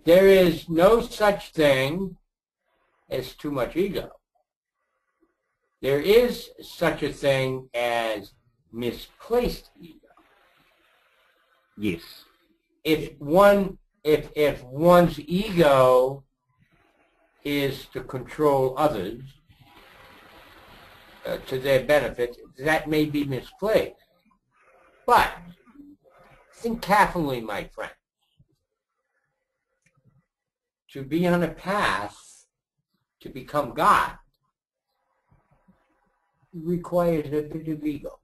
There is no such thing as too much ego. There is such a thing as misplaced ego. Yes. If one's ego is to control others to their benefit, that may be misplaced. But think carefully, my friend. To be on a path to become God requires a bit of ego.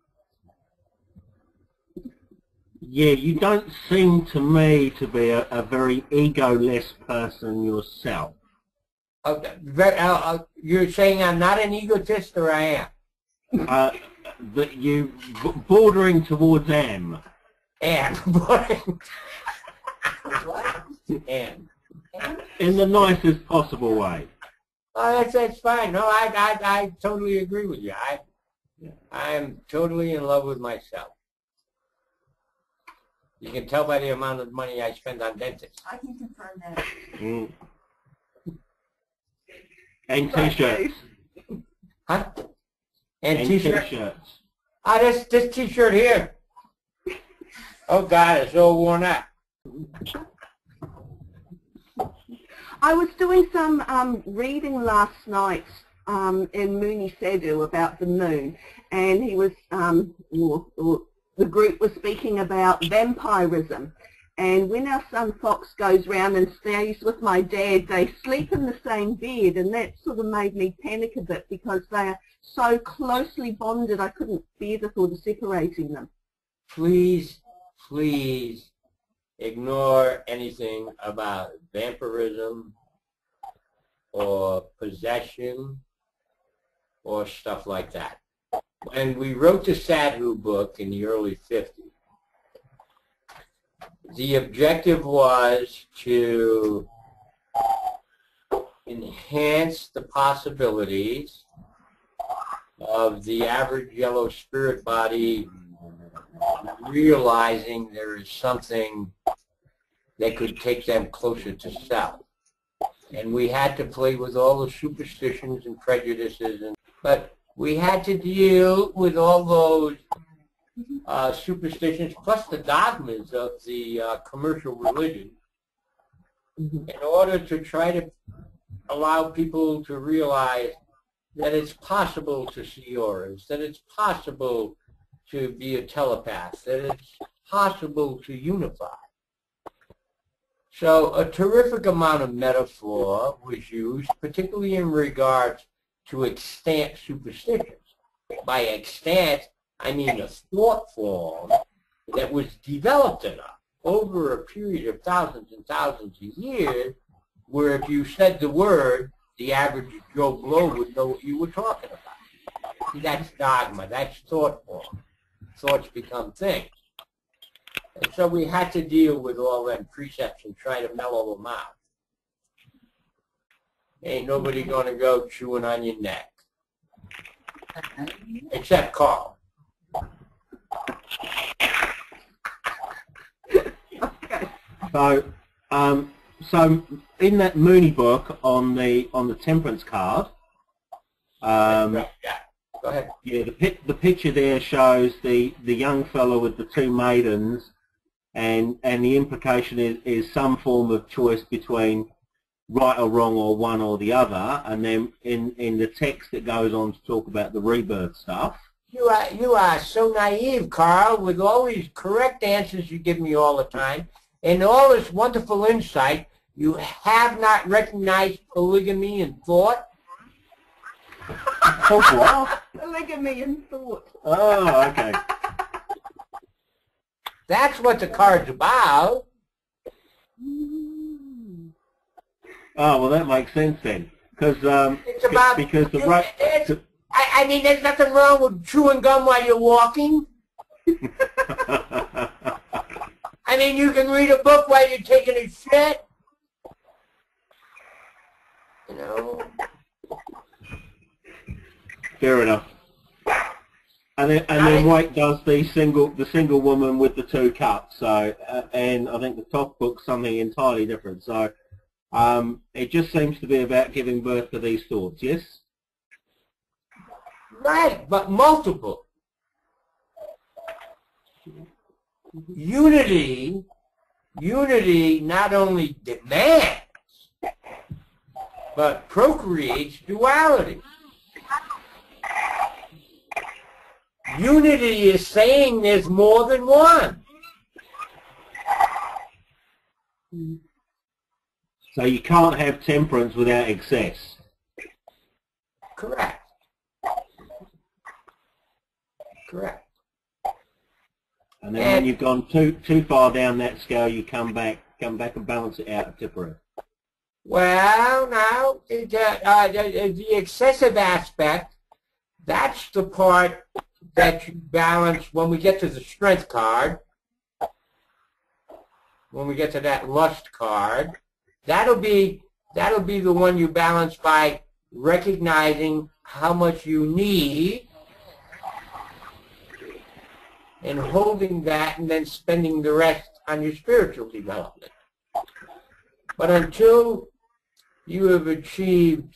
Yeah, you don't seem to me to be a very ego-less person yourself. You're saying I'm not an egotist, or I am? That you bordering towards am. Bordering. What? Am. In the nicest possible way. Oh, that's fine. No, I totally agree with you. I'm totally in love with myself. You can tell by the amount of money I spend on dentists. I can confirm that. Mm. And t-shirts. Huh? And t-shirts. Ah, this t-shirt here. Oh God, it's all worn out. I was doing some reading last night in Mooney Sedu about the moon, and he was, the group was speaking about vampirism. And when our son Fox goes round and stays with my dad, they sleep in the same bed, and that sort of made me panic a bit because they are so closely bonded I couldn't bear the thought of separating them. Please, please ignore anything about vampirism or possession or stuff like that. When we wrote the Sadhu book in the early 50s, the objective was to enhance the possibilities of the average yellow spirit body realizing there is something that could take them closer to self. And we had to play with all the superstitions and prejudices, but we had to deal with all those superstitions plus the dogmas of the commercial religion in order to try to allow people to realize that it's possible to see auras, that it's possible to be a telepath, that it's possible to unify. So a terrific amount of metaphor was used, particularly in regards to extant superstitions. By extant, I mean a thought form that was developed enough over a period of thousands and thousands of years where if you said the word, the average Joe Blow would know what you were talking about. See, that's dogma, that's thought form. Thoughts become things. And so we had to deal with all them precepts and try to mellow them out. Ain't nobody going to go chewing on your neck. Except Carl. So in that Mooney book on the Temperance card, Yeah, go ahead. Yeah, the picture there shows the young fellow with the two maidens, and the implication is some form of choice between right or wrong or one or the other, and then in the text it goes on to talk about the rebirth stuff. You are so naive, Carl, with all these correct answers you give me all the time, and all this wonderful insight. You have not recognized polygamy in thought? What? Polygamy in thought. Oh, okay. That's what the card's about. Oh, well, that makes sense then, because It's about I mean, there's nothing wrong with chewing gum while you're walking. I mean, you can read a book while you're taking a shit. You know. Fair enough. then Wake does the single woman with the 2 cups. So and I think the top book's something entirely different. So it just seems to be about giving birth to these thoughts. Yes. Right, but multiple. Unity not only demands, but procreates duality. Unity is saying there's more than one. So you can't have temperance without excess. Correct. Correct. And then when you've gone too far down that scale, you come back and balance it out at Temperance. Well, now the excessive aspect, that's the part that you balance when we get to the strength card. When we get to that lust card, that'll be the one you balance by recognizing how much you need and holding that and then spending the rest on your spiritual development. But until you have achieved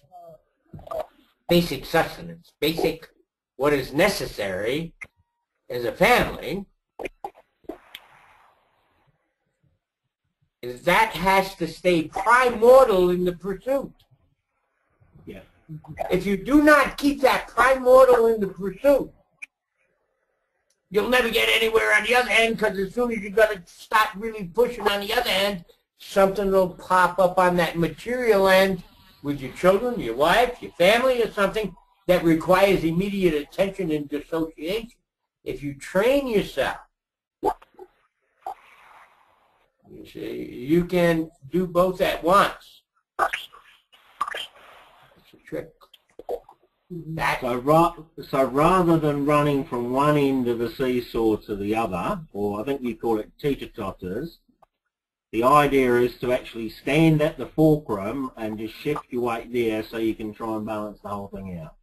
basic sustenance, basic what is necessary as a family, is that has to stay primordial in the pursuit. Yeah. If you do not keep that primordial in the pursuit, you'll never get anywhere on the other end, because as soon as you're going to start really pushing on the other end, something will pop up on that material end with your children, your wife, your family, or something that requires immediate attention and dissociation. If you train yourself, you see, you can do both at once. That's a trick. So rather than running from one end of the seesaw to the other, or I think you call it teeter-totters, the idea is to actually stand at the fulcrum and just shift your weight there so you can try and balance the whole thing out.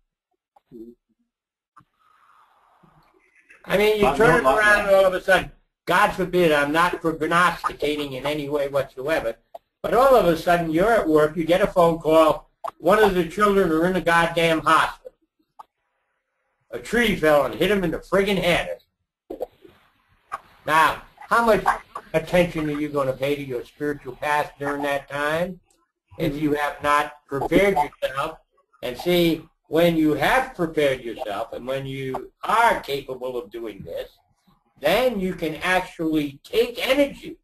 I mean, you turn it around and all of a sudden, God forbid, I'm not prognosticating in any way whatsoever, but all of a sudden you're at work, you get a phone call, one of the children are in the goddamn hospital. A tree fell and hit him in the friggin' head. Now, how much attention are you going to pay to your spiritual path during that time if you have not prepared yourself? And see, when you have prepared yourself and when you are capable of doing this, then you can actually take energy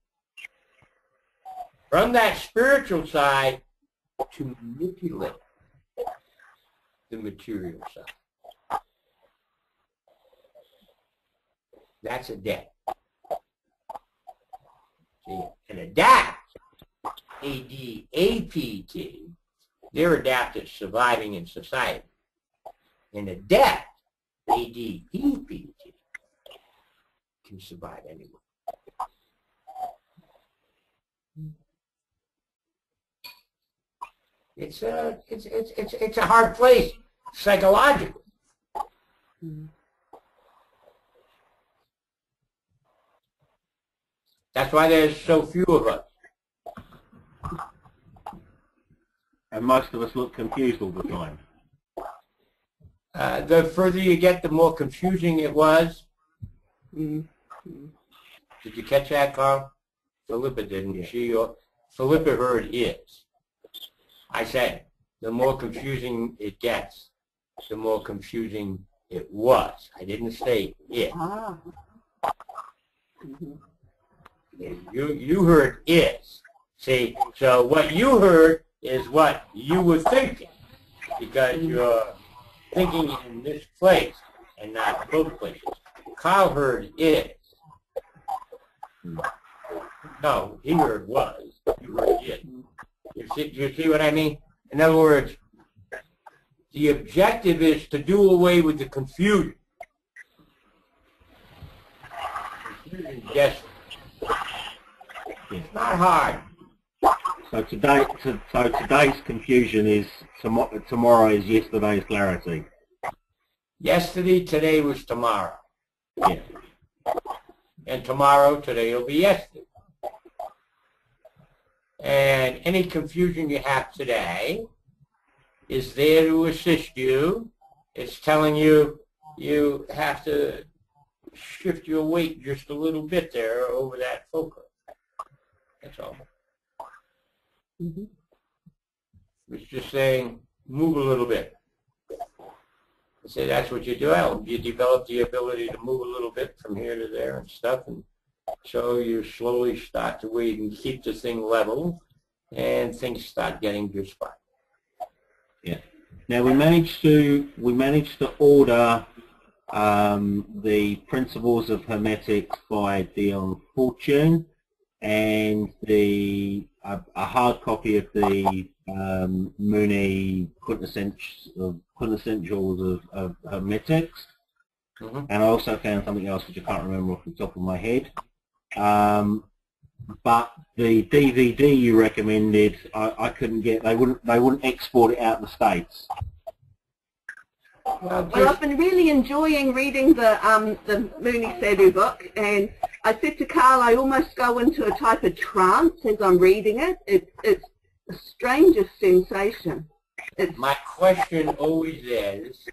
from that spiritual side to manipulate the material side. That's a debt. See, an adapt, A-D-A-P-T, they're adapted surviving in society. An adept, A-D-E-P-T, can survive anywhere. It's a hard place psychologically. That's why there's so few of us. And most of us look confused all the time. The further you get, the more confusing it was. Did you catch that, Carl? Philippa didn't. Philippa heard is. I said, the more confusing it gets, the more confusing it was. I didn't say it. You heard is. See, so what you heard is what you were thinking, because you're thinking in this place and not both places. Carl heard is. No, he heard was. You heard is. You see what I mean? In other words, the objective is to do away with the confusion. Yes. It's not hard. So today's confusion is tomorrow is yesterday's clarity. Yesterday, today was tomorrow. Yeah. And tomorrow, today will be yesterday. And any confusion you have today is there to assist you. It's telling you you have to shift your weight just a little bit there over that fulcrum. That's all. Mm-hmm. It's just saying, move a little bit. I say that's what you do. You develop the ability to move a little bit from here to there and stuff, and so you slowly start to wait and keep the thing level, and things start getting just fine. Yeah. Now we managed to order the Principles of Hermetics by Dion Fortune, and a hard copy of the Mooney Quintessentials of Hermetics. Mm-hmm. And I also found something else which I can't remember off the top of my head. But the DVD you recommended, I couldn't get. They wouldn't export it out of the States. Well, I've been really enjoying reading the Mooney Sedu book, and I said to Carl, I almost go into a type of trance as I'm reading it. It's the strangest sensation. My question always is,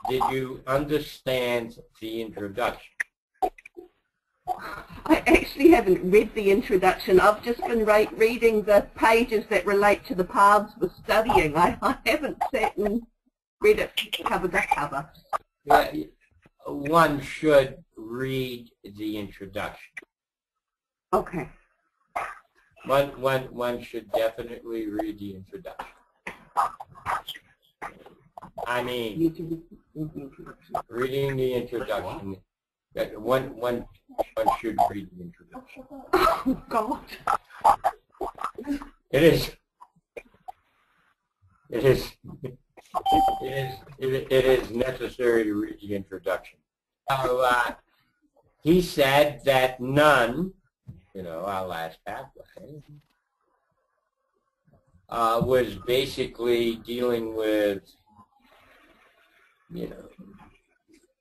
did you understand the introduction? I actually haven't read the introduction. I've just been reading the pages that relate to the paths we're studying. I haven't sat and read it cover to cover. Yeah, one should read the introduction. Okay. One should definitely read the introduction. I mean, reading the introduction, one should read the introduction. Oh, God. It is necessary to read the introduction. He said that none, our last pathway, was basically dealing with,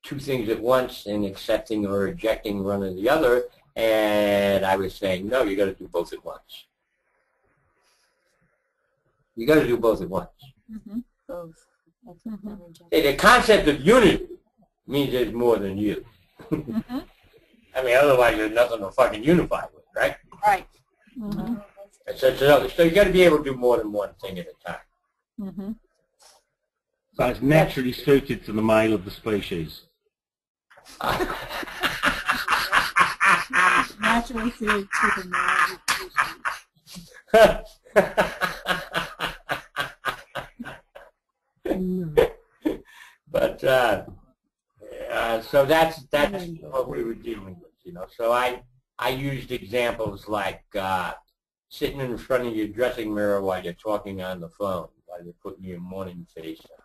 two things at once and accepting or rejecting one or the other. And I was saying, no, you got to do both at once. You got to do both at once. Mm-hmm. Both. Mm-hmm. The concept of unity means there's more than you. Mm-hmm. I mean, otherwise there's nothing to fucking unify with, right? Right. Mm-hmm. So you got to be able to do more than one thing at a time. Mm-hmm. So it's naturally suited to the male of the species. Naturally suited to the male. But so that's what we were dealing with, So I used examples like sitting in front of your dressing mirror while you're talking on the phone, while you're putting your morning face on,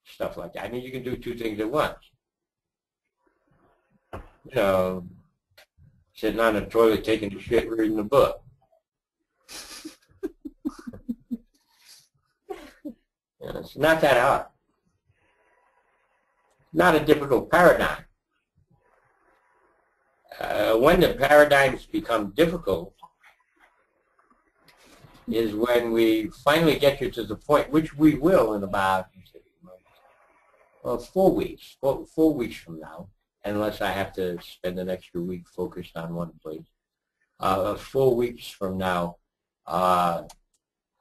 stuff like that. I mean, you can do two things at once. Sitting on the toilet taking a shit, reading a book. It's not that hard. Not a difficult paradigm. When the paradigms become difficult is when we finally get you to the point, which we will in about 4 weeks, 4 weeks from now, unless I have to spend an extra week focused on one place. 4 weeks from now,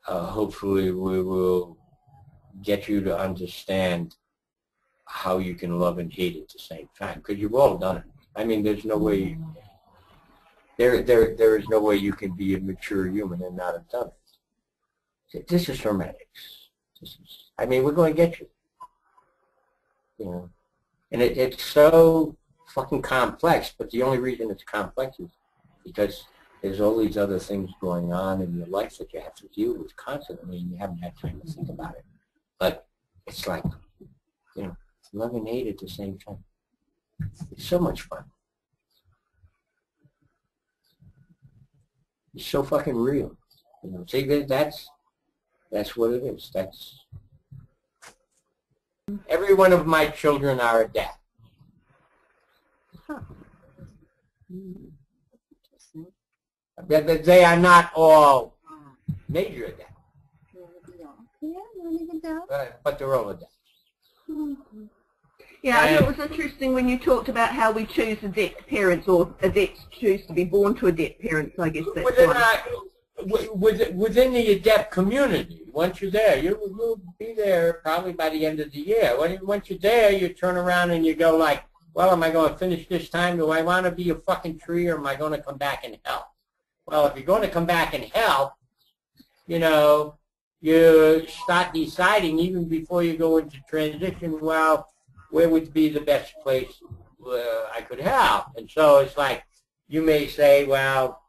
hopefully we will get you to understand how you can love and hate at the same time, because you've all done it. I mean, there's no way, there is no way you can be a mature human and not have done it. This is hermetics. I mean, we're going to get you. And it's so fucking complex, but the only reason it's complex is because there's all these other things going on in your life that you have to deal with constantly, and you haven't had time to think about it. But it's like, love and hate at the same time. It's so much fun. It's so fucking real. See, that's what it is. Every one of my children are adept. Huh. They are not all major adept, but they're all adept. Yeah, I thought it was interesting when you talked about how we choose adept parents, or adepts choose to be born to adept parents, I guess that's Within the adept community, once you're there, you'll be there probably by the end of the year. Once you're there, you turn around and you go like, well, am I going to finish this time? Do I want to be a fucking tree, or am I going to come back and help? Well, if you're going to come back and help, you know, you start deciding even before you go into transition, well, where would be the best place where I could help? And so it's like, you may say, well,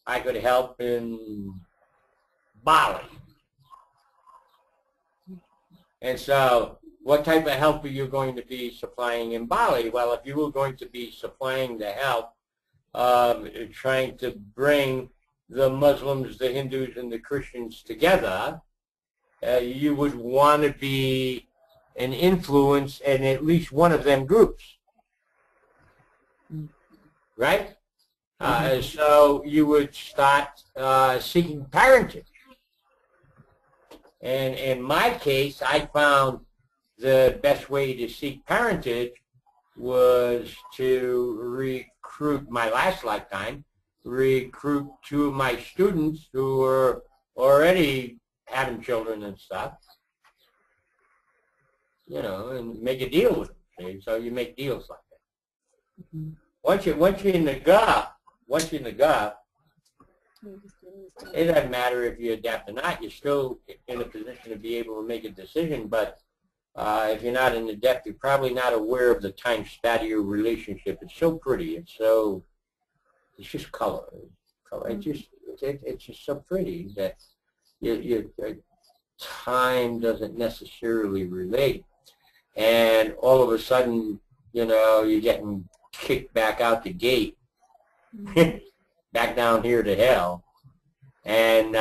I could help in Bali. And so what type of help are you going to be supplying in Bali? Well, if you were going to be supplying the help, trying to bring the Muslims, the Hindus, and the Christians together, you would want to be an influence in at least one of them groups, right? So you would start seeking parentage. And in my case, I found the best way to seek parentage was to recruit, my last lifetime, recruit two of my students who were already having children and stuff, you know, and make a deal with them. See? So you make deals like that. Once you're in the Gulf, it doesn't matter if you adapt or not. You're still in a position to be able to make a decision. But if you're not an adept, you're probably not aware of the time span of your relationship. It's so pretty. It's just color. It's just so pretty that your time doesn't necessarily relate. And all of a sudden, you know, you're getting kicked back out the gate, back down here to hell. And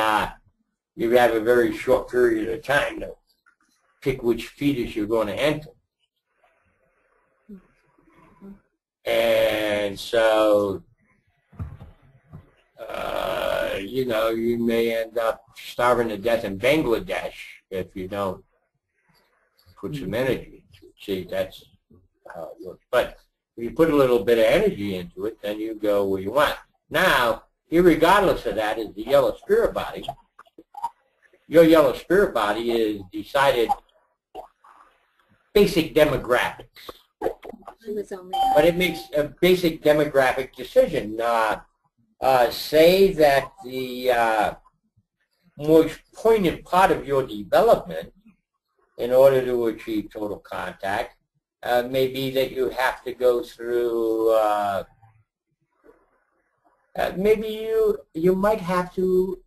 you have a very short period of time to pick which fetus you're going to enter. And so, you know, you may end up starving to death in Bangladesh if you don't put some energy into it. See, that's how it works. But if you put a little bit of energy into it, then you go where you want. Now, irregardless of that, is the yellow spirit body. Your yellow spirit body is decided basic demographics. But it makes a basic demographic decision. Say that the most poignant part of your development in order to achieve total contact may be that you have to go through, maybe you might have to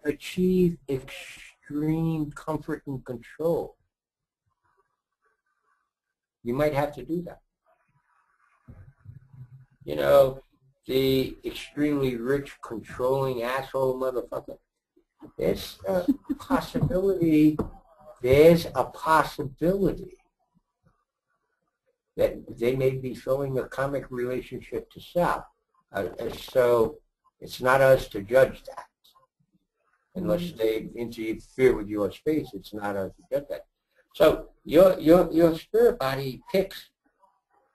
achieve extreme comfort and control. You might have to do that. You know, the extremely rich, controlling asshole motherfucker. There's a possibility that they may be showing a karmic relationship to self. So it's not us to judge that. Unless they interfere with your space, it's not us to judge that. So your spirit body picks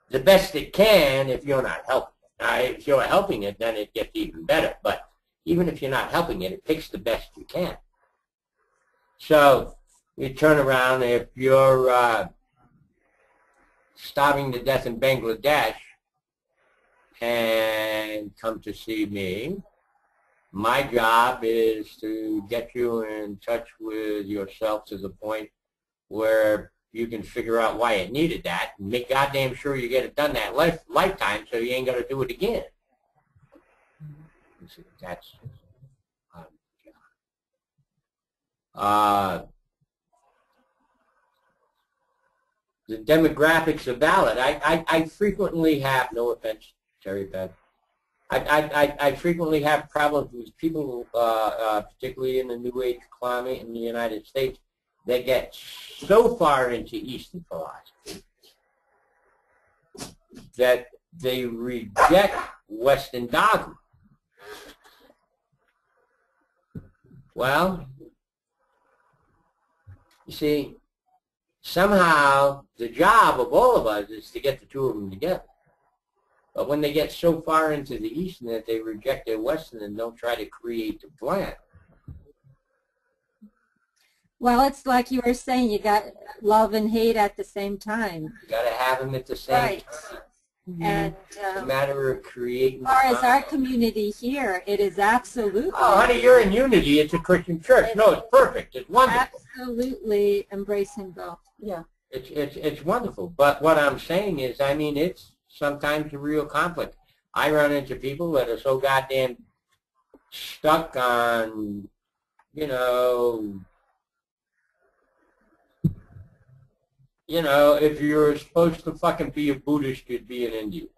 the best it can if you're not helping. If you're helping it, then it gets even better. But even if you're not helping it, it picks the best you can. So you turn around, if you're starving to death in Bangladesh and come to see me, my job is to get you in touch with yourself to the point where you can figure out why it needed that and make goddamn sure you get it done that lifetime so you ain't got to do it again. That's the demographics are valid. I frequently have, no offense, Terry Beth, I frequently have problems with people, particularly in the New Age climate in the United States, that get so far into Eastern philosophy that they reject Western dogma. Well, you see, somehow the job of all of us is to get the two of them together. But when they get so far into the Eastern that they reject their Western and don't try to create the plan. Well, it's like you were saying, you got love and hate at the same time. You got to have them at the same time. And It's a matter of creating. as far as our community here, it is absolutely. Oh, honey, you're in Unity. It's a Christian church. No, it's perfect. It's wonderful. Absolutely embracing both. Yeah. It's wonderful. But what I'm saying is, I mean, it's sometimes a real conflict. I run into people that are so goddamn stuck on, you know, if you're supposed to fucking be a Buddhist, you'd be an Indian.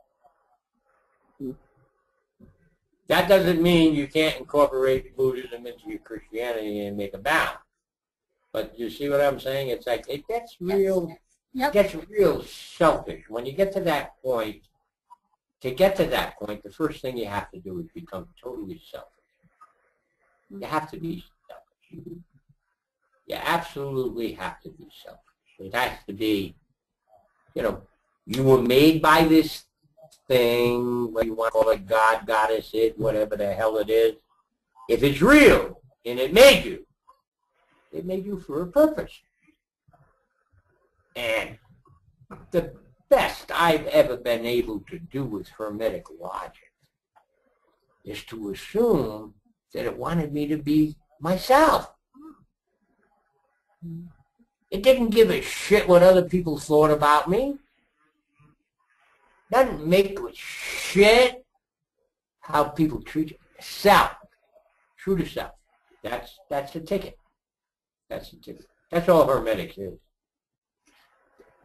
That doesn't mean you can't incorporate Buddhism into your Christianity and make a balance. But you see what I'm saying? It's like it gets real. Yep. It gets real selfish when you get to that point. To get to that point, the first thing you have to do is become totally selfish. You have to be selfish. You absolutely have to be selfish. It has to be, you were made by this thing, whether you want to call it God, goddess, it, whatever the hell it is. If it's real and it made you for a purpose. And the best I've ever been able to do with Hermetic logic is to assume that it wanted me to be myself. It didn't give a shit what other people thought about me. Doesn't make a shit how people treat you. Self. True to self. That's the ticket. That's the ticket. That's all Hermetics is.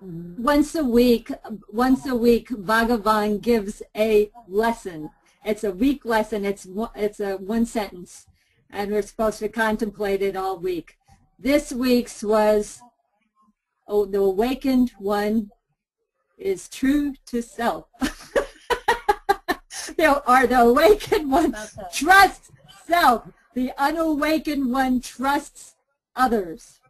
Once a week, Bhagavan gives a lesson. It's a week lesson. It's a one sentence, and we're supposed to contemplate it all week. This week's was, the awakened one is true to self. The awakened one trusts self. The unawakened one trusts others.